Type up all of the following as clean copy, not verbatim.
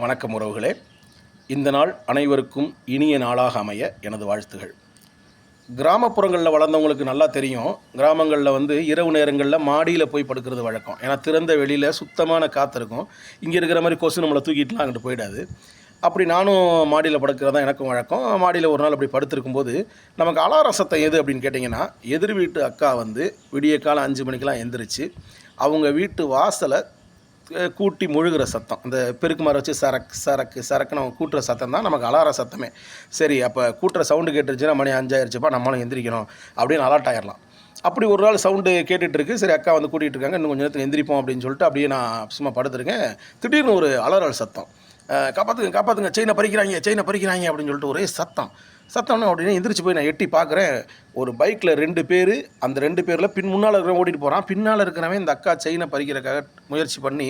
வணக்கம் உறவுகளே. இந்த நாள் அனைவருக்கும் இனிய நாளாக அமைய எனது வாழ்த்துகள். கிராமப்புறங்களில் வளர்ந்தவங்களுக்கு நல்லா தெரியும். கிராமங்களில் இரவு நேரங்களில் மாடியில் போய் படுக்கிறது வழக்கம். ஏன்னா திறந்த வெளியில் சுத்தமான காற்று இருக்கும். இங்கே இருக்கிற மாதிரி கொசு நம்மளை தூக்கிட்டுலாம் அங்கிட்டு போயிடாது. அப்படி நானும் மாடியில் படுக்கிறது தான் எனக்கும் வழக்கம். மாடியில் ஒரு நாள் அப்படி படுத்திருக்கும்போது நமக்கு அலார சத்தம் எது அப்படின்னு கேட்டிங்கன்னா, எதிர் வீட்டு அக்கா விடிய காலம் 5 மணிக்கெலாம் எந்திரிச்சு அவங்க வீட்டு வாசலை கூட்டி முழுகிற சத்தம். அந்த பெருக்கு மரம் வச்சு சரக்குன்னு அவங்க கூட்டுற சத்தம் தான் நமக்கு அலார சத்தமே. சரி, அப்போ கூட்டுற சவுண்டு கேட்டுருச்சுன்னா மணி 5 ஆயிடுச்சுப்பா, நம்மளும் எந்திரிக்கணும் அப்படின்னு அலர்ட் ஆகிடலாம். அப்படி ஒரு நாள் சவுண்டு கேட்டுட்ருக்கு. சரி, அக்கா கூட்டிகிட்டு இருக்காங்க, இன்னும் கொஞ்சம் நேரத்தில் எந்திரிப்போம் அப்படின்னு சொல்லிட்டு அப்படியே நான் சும்மா படுத்துருக்கேன். திடீர்னு ஒரு அலறல் சத்தம். காப்பாற்றுங்க, செயினை பறிக்கிறாங்க அப்படின்னு சொல்லிட்டு ஒரே சத்தம்னா உடனே எந்திரிச்சு போய் நான் எட்டி பார்க்குறேன். ஒரு பைக்கில் 2 பேர். அந்த 2 பேரில் முன்னால் இருக்கிறவன் ஓட்டிகிட்டு போகிறான். பின்னால் இருக்கிறவன் இந்த அக்கா செயினை பறிக்கிறதுக்காக முயற்சி பண்ணி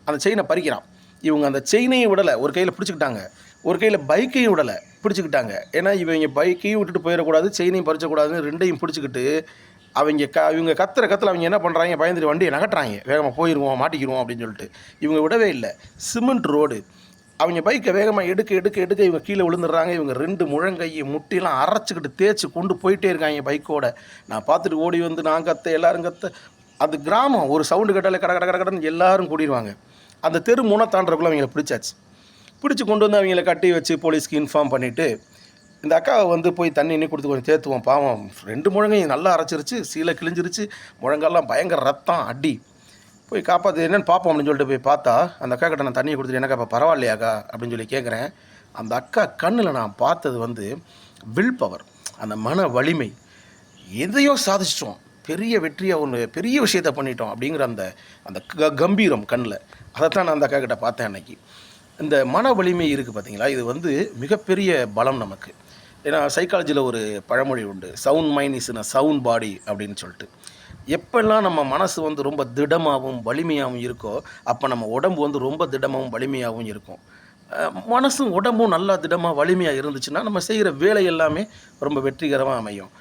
அந்த செயினை பறிக்கிறான். இவங்க அந்த செயினையும் விடலை, ஒரு கையில் பிடிச்சிக்கிட்டாங்க, ஒரு கையில் பைக்கையும் விடலை, பிடிச்சிக்கிட்டாங்க. ஏன்னா இவங்க பைக்கையும் விட்டுட்டு போயிடக்கூடாது, செயினையும் பறிச்சக்கூடாதுன்னு 2ஐயும் பிடிச்சிக்கிட்டு இவங்க கத்தில் அவங்க என்ன பண்ணுறாங்க, பயந்துட்டு வண்டியை நகட்டுறாங்க, வேகமாக போயிடுவோம், மாட்டிக்கிடுவோம் அப்படின்னு சொல்லிட்டு. இவங்க விடவே இல்லை. Cement road. அவங்க பைக்கை வேகமாக எடுக்க இவங்க கீழே விழுந்துடுறாங்க. இவங்க 2 முழங்கையை முட்டிலாம் அரைச்சிக்கிட்டு தேய்ச்சி கொண்டு போயிட்டே இருக்காங்க பைக்கோட. நான் பார்த்துட்டு ஓடி நான் கத்த, எல்லோரும் கத்த. அது கிராமம். ஒரு சவுண்டு கேட்டாலே கடன்னு எல்லோரும் கூடிடுவாங்க. அந்த தெரு முனை தாண்டறக்குள்ளே அவங்கள பிடிச்சாச்சு. பிடிச்சி கொண்டு அவங்கள கட்டி வச்சு போலீஸ்க்கு இன்ஃபார்ம் பண்ணிவிட்டு, இந்த அக்காவை போய் தண்ணி இன்னி கொடுத்து கொஞ்சம் தேத்துவோம், பாவம் 2 முழங்கையும் நல்லா அரைச்சிருச்சு, சீலை கிழிஞ்சிருச்சு, முழங்கெல்லாம் பயங்கர ரத்தம், அடி, போய் காப்பாற்று என்னென்னு பார்ப்போம் அப்படின்னு சொல்லிட்டு போய் பார்த்தா, அந்த அக்கா கிட்ட நான் தண்ணியை கொடுத்துட்டு, எனக்கா இப்போ பரவாயில்லையாக்கா அப்படின்னு சொல்லி கேட்குறேன். அந்த அக்கா கண்ணில் நான் பார்த்தது வில் பவர், அந்த மன வலிமை. எதையோ சாதிச்சிட்டோம், பெரிய வெற்றியாக பெரிய விஷயத்தை பண்ணிட்டோம் அப்படிங்கிற அந்த அந்த கம்பீரம் கண்ணில். அதைத்தான் நான் அந்த அக்கா கிட்ட பார்த்தேன் அன்னைக்கு. இந்த மன வலிமை இருக்குது பார்த்தீங்களா, இது மிகப்பெரிய பலம் நமக்கு. ஏன்னா சைக்காலஜியில் ஒரு பழமொழி உண்டு, sound mind is in a sound பாடி அப்படின்னு சொல்லிட்டு. எப்பெல்லாம் நம்ம மனசு ரொம்ப திடமாகவும் வலிமையாகவும் இருக்கோ, அப்போ நம்ம உடம்பு ரொம்ப திடமாகவும் வலிமையாகவும் இருக்கும். மனசும் உடம்பும் நல்லா திடமாக வலிமையாக இருந்துச்சுன்னா நம்ம செய்கிற வேலை எல்லாமே ரொம்ப வெற்றிகரமாக அமையும்.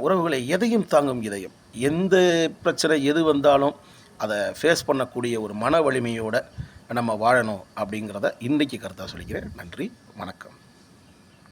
உறவுகளை, எதையும் தாங்கும் இதயம். எந்த பிரச்சனை எது வந்தாலும் அதை ஃபேஸ் பண்ணக்கூடிய ஒரு மன வலிமையோடு நம்ம வாழணும் அப்படிங்கிறத இன்றைக்கி கருத்தாக சொல்லிக்கிறேன். நன்றி, வணக்கம்.